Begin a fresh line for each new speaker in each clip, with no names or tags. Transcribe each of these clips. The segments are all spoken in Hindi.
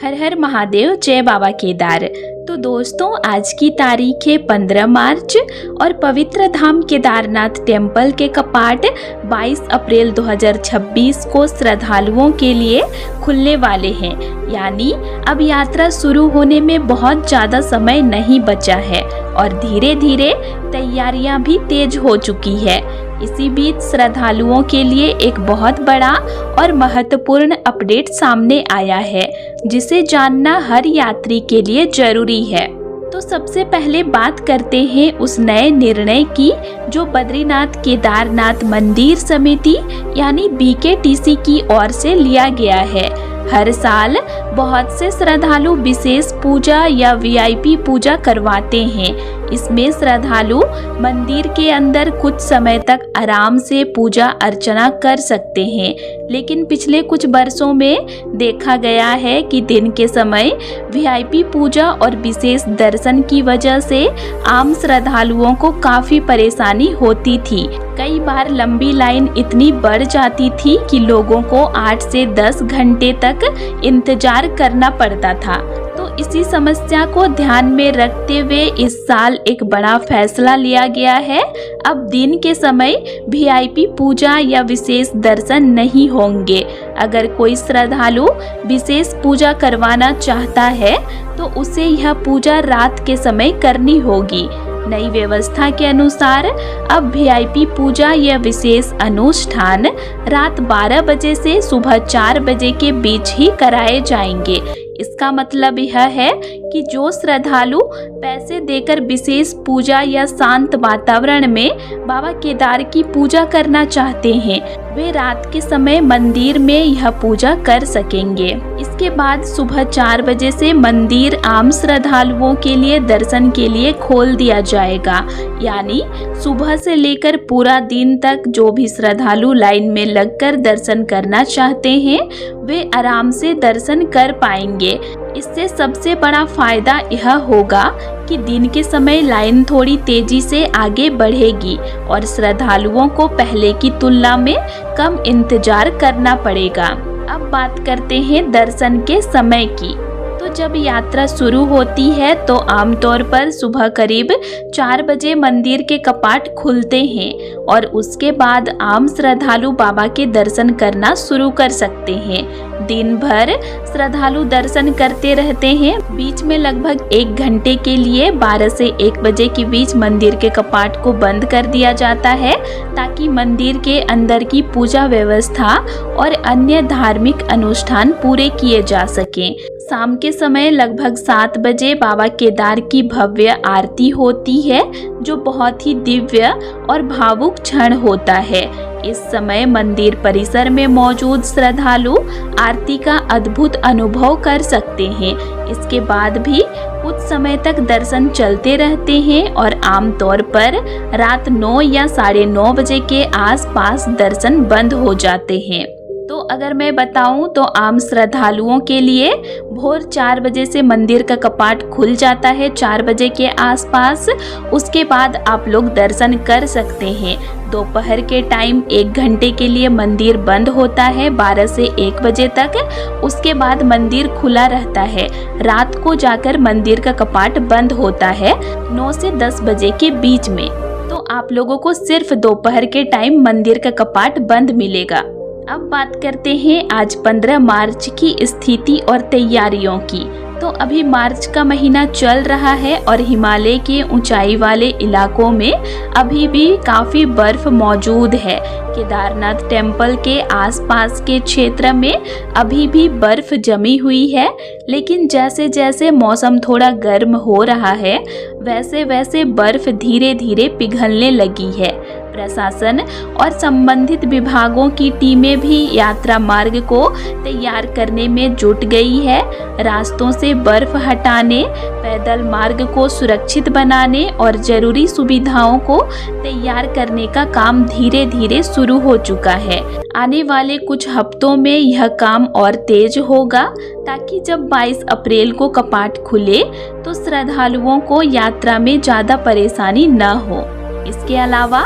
हर हर महादेव, जय बाबा केदार। तो दोस्तों, आज की तारीख है 15 मार्च और पवित्र धाम केदारनाथ टेम्पल के कपाट 22 अप्रैल 2026 को श्रद्धालुओं के लिए खुलने वाले हैं। यानी अब यात्रा शुरू होने में बहुत ज़्यादा समय नहीं बचा है और धीरे धीरे तैयारियां भी तेज हो चुकी है। इसी बीच श्रद्धालुओं के लिए एक बहुत बड़ा और महत्वपूर्ण अपडेट सामने आया है, जिसे जानना हर यात्री के लिए जरूरी है। तो सबसे पहले बात करते हैं उस नए निर्णय की जो बद्रीनाथ केदारनाथ मंदिर समिति यानी BKTC की ओर से लिया गया है। हर साल बहुत से श्रद्धालु विशेष पूजा या VIP पूजा करवाते हैं। इसमें श्रद्धालु मंदिर के अंदर कुछ समय तक आराम से पूजा अर्चना कर सकते हैं, लेकिन पिछले कुछ वर्षों में देखा गया है कि दिन के समय VIP पूजा और विशेष दर्शन की वजह से आम श्रद्धालुओं को काफ़ी परेशानी होती थी। कई बार लंबी लाइन इतनी बढ़ जाती थी कि लोगों को 8 से 10 घंटे तक इंतजार करना पड़ता था। तो इसी समस्या को ध्यान में रखते हुए इस साल एक बड़ा फैसला लिया गया है। अब दिन के समय VIP पूजा या विशेष दर्शन नहीं होंगे। अगर कोई श्रद्धालु विशेष पूजा करवाना चाहता है तो उसे यह पूजा रात के समय करनी होगी। नई व्यवस्था के अनुसार अब VIP पूजा या विशेष अनुष्ठान रात 12 बजे से सुबह 4 बजे के बीच ही कराए जाएंगे। इसका मतलब यह है कि जो श्रद्धालु पैसे देकर विशेष पूजा या शांत वातावरण में बाबा केदार की पूजा करना चाहते हैं, वे रात के समय मंदिर में यह पूजा कर सकेंगे। इसके बाद सुबह 4 बजे से मंदिर आम श्रद्धालुओं के लिए दर्शन के लिए खोल दिया जाएगा। यानी सुबह से लेकर पूरा दिन तक जो भी श्रद्धालु लाइन में लगकर दर्शन करना चाहते हैं, वे आराम से दर्शन कर पाएंगे। इससे सबसे बड़ा फायदा यह होगा कि दिन के समय लाइन थोड़ी तेजी से आगे बढ़ेगी और श्रद्धालुओं को पहले की तुलना में कम इंतजार करना पड़ेगा। अब बात करते हैं दर्शन के समय की। तो जब यात्रा शुरू होती है तो आमतौर पर सुबह करीब 4 बजे मंदिर के कपाट खुलते हैं और उसके बाद आम श्रद्धालु बाबा के दर्शन करना शुरू कर सकते हैं। दिन भर श्रद्धालु दर्शन करते रहते हैं। बीच में लगभग 1 घंटे के लिए 12 से 1 बजे के बीच मंदिर के कपाट को बंद कर दिया जाता है, ताकि मंदिर के अंदर की पूजा व्यवस्था और अन्य धार्मिक अनुष्ठान पूरे किए जा सकें। शाम के समय लगभग 7 बजे बाबा केदार की भव्य आरती होती है, जो बहुत ही दिव्य और भावुक क्षण होता है। इस समय मंदिर परिसर में मौजूद श्रद्धालु आरती का अद्भुत अनुभव कर सकते हैं। इसके बाद भी कुछ समय तक दर्शन चलते रहते हैं और आमतौर पर रात 9 या 9:30 बजे के आसपास दर्शन बंद हो जाते हैं। तो अगर मैं बताऊं तो आम श्रद्धालुओं के लिए भोर 4 बजे से मंदिर का कपाट खुल जाता है, 4 बजे के आसपास। उसके बाद आप लोग दर्शन कर सकते हैं। दोपहर के टाइम 1 घंटे के लिए मंदिर बंद होता है, 12 से 1 बजे तक। उसके बाद मंदिर खुला रहता है। रात को जाकर मंदिर का कपाट बंद होता है 9 से 10 बजे के बीच में। तो आप लोगों को सिर्फ दोपहर के टाइम मंदिर का कपाट बंद मिलेगा। अब बात करते हैं आज 15 मार्च की स्थिति और तैयारियों की। तो अभी मार्च का महीना चल रहा है और हिमालय के ऊंचाई वाले इलाकों में अभी भी काफ़ी बर्फ मौजूद है। केदारनाथ टेम्पल के आसपास के क्षेत्र में अभी भी बर्फ जमी हुई है, लेकिन जैसे जैसे मौसम थोड़ा गर्म हो रहा है वैसे वैसे बर्फ धीरे धीरे पिघलने लगी है। प्रशासन और संबंधित विभागों की टीमें भी यात्रा मार्ग को तैयार करने में जुट गई है। रास्तों से बर्फ हटाने, पैदल मार्ग को सुरक्षित बनाने और जरूरी सुविधाओं को तैयार करने का काम धीरे धीरे शुरू हो चुका है। आने वाले कुछ हफ्तों में यह काम और तेज होगा, ताकि जब 22 अप्रैल को कपाट खुले तो श्रद्धालुओं को यात्रा में ज़्यादा परेशानी न हो। इसके अलावा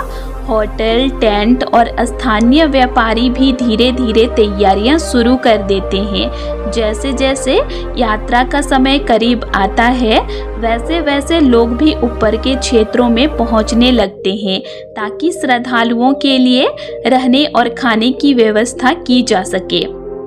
होटल, टेंट और स्थानीय व्यापारी भी धीरे धीरे तैयारियां शुरू कर देते हैं। जैसे जैसे यात्रा का समय करीब आता है, वैसे वैसे लोग भी ऊपर के क्षेत्रों में पहुंचने लगते हैं ताकि श्रद्धालुओं के लिए रहने और खाने की व्यवस्था की जा सके।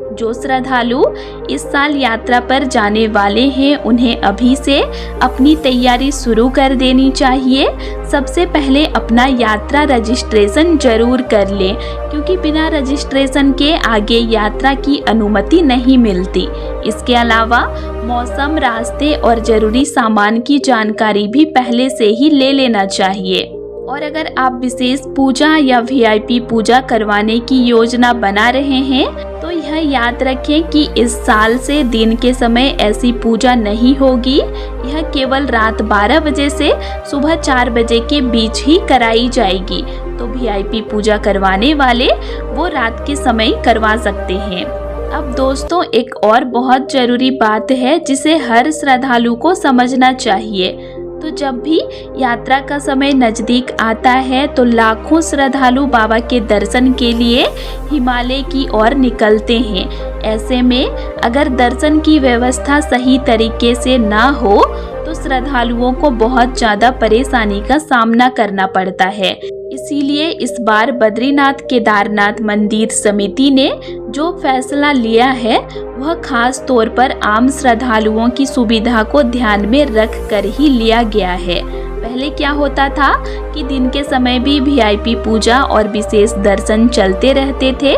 जो श्रद्धालु इस साल यात्रा पर जाने वाले हैं, उन्हें अभी से अपनी तैयारी शुरू कर देनी चाहिए। सबसे पहले अपना यात्रा रजिस्ट्रेशन जरूर कर लें, क्योंकि बिना रजिस्ट्रेशन के आगे यात्रा की अनुमति नहीं मिलती। इसके अलावा मौसम, रास्ते और जरूरी सामान की जानकारी भी पहले से ही ले लेना चाहिए। और अगर आप विशेष पूजा या वीआईपी पूजा करवाने की योजना बना रहे हैं, तो यह याद रखें कि इस साल से दिन के समय ऐसी पूजा नहीं होगी। यह केवल रात 12 बजे से सुबह 4 बजे के बीच ही कराई जाएगी। तो वीआईपी पूजा करवाने वाले वो रात के समय करवा सकते हैं। अब दोस्तों, एक और बहुत जरूरी बात है जिसे हर श्रद्धालु को समझना चाहिए। तो जब भी यात्रा का समय नज़दीक आता है, तो लाखों श्रद्धालु बाबा के दर्शन के लिए हिमालय की ओर निकलते हैं। ऐसे में अगर दर्शन की व्यवस्था सही तरीके से ना हो, तो श्रद्धालुओं को बहुत ज़्यादा परेशानी का सामना करना पड़ता है। इसीलिए इस बार बद्रीनाथ केदारनाथ मंदिर समिति ने जो फैसला लिया है, वह खास तौर पर आम श्रद्धालुओं की सुविधा को ध्यान में रख कर ही लिया गया है। पहले क्या होता था कि दिन के समय भी वीआईपी पूजा और विशेष दर्शन चलते रहते थे।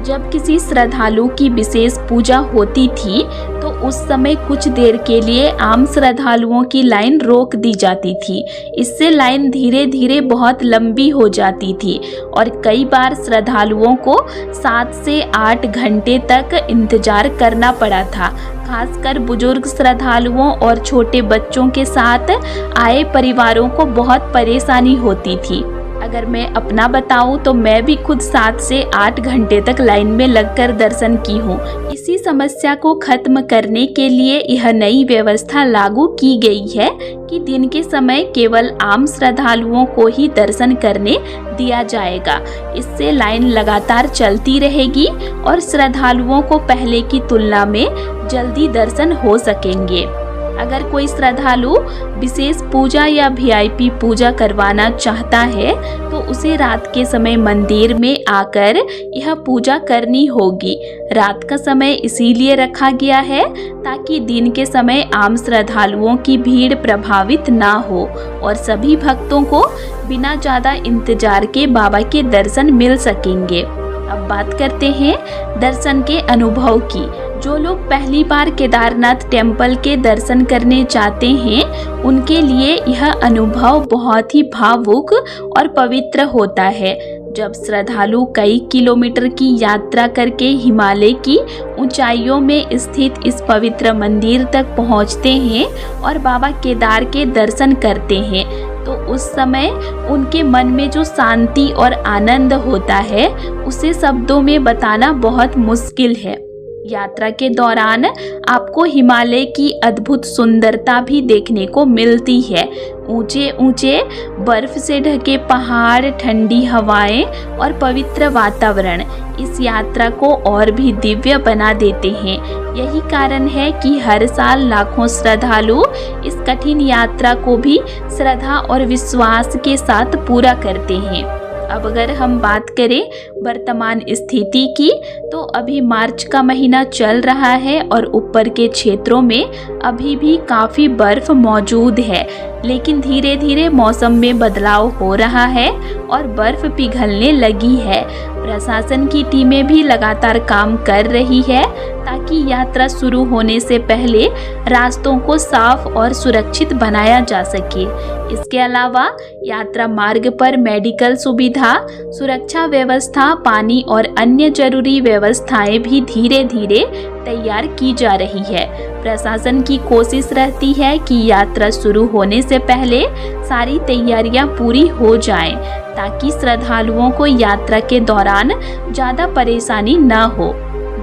जब किसी श्रद्धालु की विशेष पूजा होती थी, तो उस समय कुछ देर के लिए आम श्रद्धालुओं की लाइन रोक दी जाती थी। इससे लाइन धीरे धीरे बहुत लंबी हो जाती थी और कई बार श्रद्धालुओं को 7 से 8 घंटे तक इंतजार करना पड़ा था। खासकर बुजुर्ग श्रद्धालुओं और छोटे बच्चों के साथ आए परिवारों को बहुत परेशानी होती थी। अगर मैं अपना बताऊं, तो मैं भी खुद 7 से 8 घंटे तक लाइन में लगकर दर्शन की हूं। इसी समस्या को खत्म करने के लिए यह नई व्यवस्था लागू की गई है कि दिन के समय केवल आम श्रद्धालुओं को ही दर्शन करने दिया जाएगा। इससे लाइन लगातार चलती रहेगी और श्रद्धालुओं को पहले की तुलना में जल्दी दर्शन हो सकेंगे। अगर कोई श्रद्धालु विशेष पूजा या वीआईपी पूजा करवाना चाहता है, तो उसे रात के समय मंदिर में आकर यह पूजा करनी होगी। रात का समय इसीलिए रखा गया है ताकि दिन के समय आम श्रद्धालुओं की भीड़ प्रभावित ना हो और सभी भक्तों को बिना ज़्यादा इंतजार के बाबा के दर्शन मिल सकेंगे। अब बात करते हैं दर्शन के अनुभव की। जो लोग पहली बार केदारनाथ टेम्पल के दर्शन करने जाते हैं, उनके लिए यह अनुभव बहुत ही भावुक और पवित्र होता है। जब श्रद्धालु कई किलोमीटर की यात्रा करके हिमालय की ऊंचाइयों में स्थित इस पवित्र मंदिर तक पहुंचते हैं और बाबा केदार के दर्शन करते हैं, तो उस समय उनके मन में जो शांति और आनंद होता है, उसे शब्दों में बताना बहुत मुश्किल है। यात्रा के दौरान आपको हिमालय की अद्भुत सुंदरता भी देखने को मिलती है। ऊंचे ऊंचे बर्फ से ढके पहाड़, ठंडी हवाएं और पवित्र वातावरण इस यात्रा को और भी दिव्य बना देते हैं। यही कारण है कि हर साल लाखों श्रद्धालु इस कठिन यात्रा को भी श्रद्धा और विश्वास के साथ पूरा करते हैं। अब अगर हम बात करें वर्तमान स्थिति की, तो अभी मार्च का महीना चल रहा है और ऊपर के क्षेत्रों में अभी भी काफ़ी बर्फ मौजूद है, लेकिन धीरे धीरे मौसम में बदलाव हो रहा है और बर्फ पिघलने लगी है। प्रशासन की टीमें भी लगातार काम कर रही है ताकि यात्रा शुरू होने से पहले रास्तों को साफ और सुरक्षित बनाया जा सके। इसके अलावा यात्रा मार्ग पर मेडिकल सुविधा, सुरक्षा व्यवस्था, पानी और अन्य जरूरी व्यवस्थाएं भी धीरे धीरे तैयार की जा रही है। प्रशासन की कोशिश रहती है कि यात्रा शुरू होने से पहले सारी तैयारियां पूरी हो जाएं, ताकि श्रद्धालुओं को यात्रा के दौरान ज़्यादा परेशानी न हो।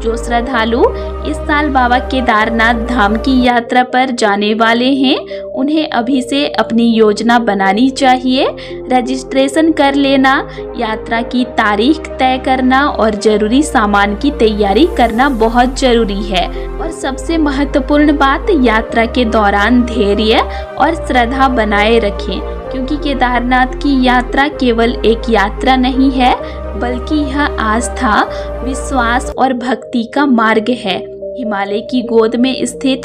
जो श्रद्धालु इस साल बाबा केदारनाथ धाम की यात्रा पर जाने वाले हैं उन्हें अभी से अपनी योजना बनानी चाहिए। रजिस्ट्रेशन कर लेना, यात्रा की तारीख तय करना और जरूरी सामान की तैयारी करना बहुत जरूरी है। और सबसे महत्वपूर्ण बात, यात्रा के दौरान धैर्य और श्रद्धा बनाए रखें, क्योंकि केदारनाथ की यात्रा केवल एक यात्रा नहीं है बल्कि यह आस्था, विश्वास और भक्ति का मार्ग है। हिमालय की गोद में स्थित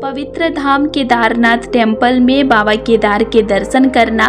पवित्र धाम केदारनाथ टेम्पल में बाबा केदार के दर्शन करना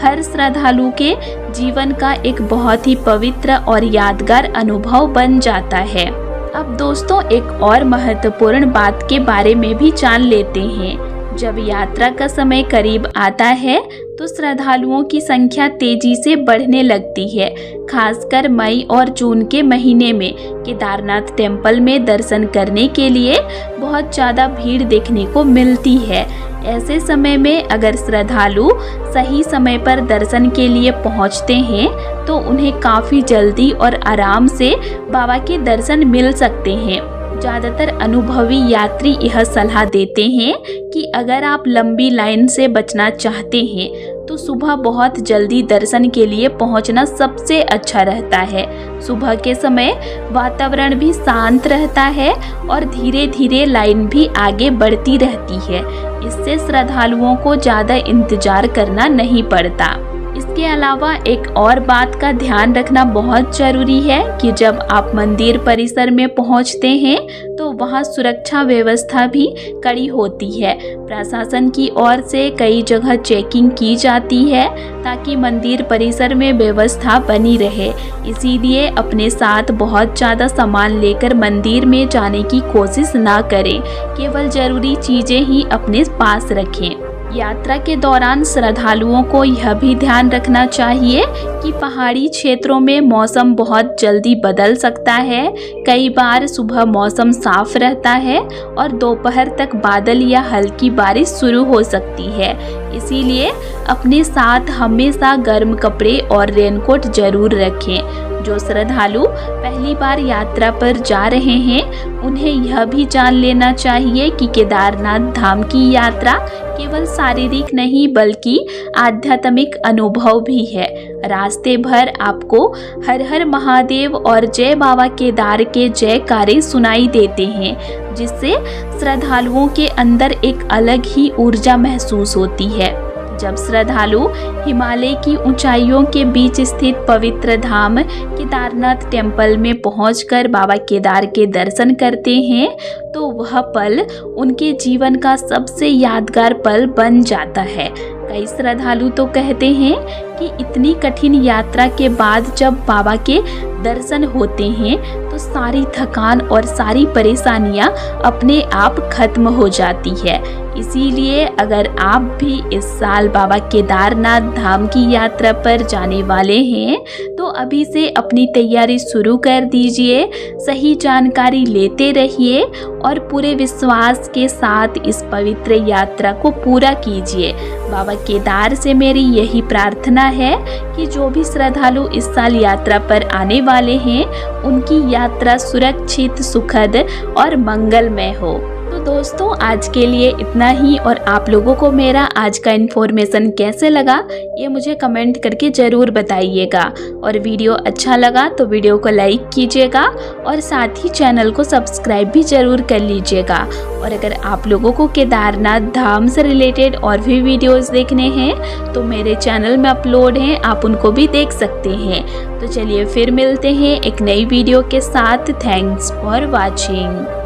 हर श्रद्धालु के जीवन का एक बहुत ही पवित्र और यादगार अनुभव बन जाता है। अब दोस्तों, एक और महत्वपूर्ण बात के बारे में भी जान लेते हैं। जब यात्रा का समय करीब आता है तो श्रद्धालुओं की संख्या तेजी से बढ़ने लगती है। खासकर मई और जून के महीने में केदारनाथ टेम्पल में दर्शन करने के लिए बहुत ज़्यादा भीड़ देखने को मिलती है। ऐसे समय में अगर श्रद्धालु सही समय पर दर्शन के लिए पहुंचते हैं तो उन्हें काफ़ी जल्दी और आराम से बाबा के दर्शन मिल सकते हैं। ज़्यादातर अनुभवी यात्री यह सलाह देते हैं कि अगर आप लंबी लाइन से बचना चाहते हैं तो सुबह बहुत जल्दी दर्शन के लिए पहुंचना सबसे अच्छा रहता है। सुबह के समय वातावरण भी शांत रहता है और धीरे धीरे लाइन भी आगे बढ़ती रहती है। इससे श्रद्धालुओं को ज़्यादा इंतजार करना नहीं पड़ता। इसके अलावा एक और बात का ध्यान रखना बहुत ज़रूरी है कि जब आप मंदिर परिसर में पहुंचते हैं तो वहां सुरक्षा व्यवस्था भी कड़ी होती है। प्रशासन की ओर से कई जगह चेकिंग की जाती है ताकि मंदिर परिसर में व्यवस्था बनी रहे। इसीलिए अपने साथ बहुत ज़्यादा सामान लेकर मंदिर में जाने की कोशिश ना करें, केवल ज़रूरी चीज़ें ही अपने पास रखें। यात्रा के दौरान श्रद्धालुओं को यह भी ध्यान रखना चाहिए कि पहाड़ी क्षेत्रों में मौसम बहुत जल्दी बदल सकता है। कई बार सुबह मौसम साफ रहता है और दोपहर तक बादल या हल्की बारिश शुरू हो सकती है। इसीलिए अपने साथ हमेशा गर्म कपड़े और रेनकोट जरूर रखें। जो श्रद्धालु पहली बार यात्रा पर जा रहे हैं उन्हें यह भी जान लेना चाहिए कि केदारनाथ धाम की यात्रा केवल शारीरिक नहीं बल्कि आध्यात्मिक अनुभव भी है। रास्ते भर आपको हर हर महादेव और जय बाबा केदार के जयकारे सुनाई देते हैं, जिससे श्रद्धालुओं के अंदर एक अलग ही ऊर्जा महसूस होती है। जब श्रद्धालु हिमालय की ऊंचाइयों के बीच स्थित पवित्र धाम केदारनाथ टेम्पल में पहुंचकर बाबा केदार के दर्शन करते हैं तो वह पल उनके जीवन का सबसे यादगार पल बन जाता है। कई श्रद्धालु तो कहते हैं कि इतनी कठिन यात्रा के बाद जब बाबा के दर्शन होते हैं तो सारी थकान और सारी परेशानियां अपने आप खत्म हो जाती है। इसीलिए अगर आप भी इस साल बाबा केदारनाथ धाम की यात्रा पर जाने वाले हैं तो अभी से अपनी तैयारी शुरू कर दीजिए। सही जानकारी लेते रहिए और पूरे विश्वास के साथ इस पवित्र यात्रा को पूरा कीजिए। बाबा केदार से मेरी यही प्रार्थना है कि जो भी श्रद्धालु इस साल यात्रा पर आने वाले हैं उनकी यात्रा सुरक्षित, सुखद और मंगलमय हो। तो दोस्तों, आज के लिए इतना ही और आप लोगों को मेरा आज का इन्फॉर्मेशन कैसे लगा ये मुझे कमेंट करके ज़रूर बताइएगा। और वीडियो अच्छा लगा तो वीडियो को लाइक कीजिएगा और साथ ही चैनल को सब्सक्राइब भी ज़रूर कर लीजिएगा। और अगर आप लोगों को केदारनाथ धाम से रिलेटेड और भी वीडियोज़ देखने हैं तो मेरे चैनल में अपलोड हैं, आप उनको भी देख सकते हैं। तो चलिए फिर मिलते हैं एक नई वीडियो के साथ। Thanks for watching.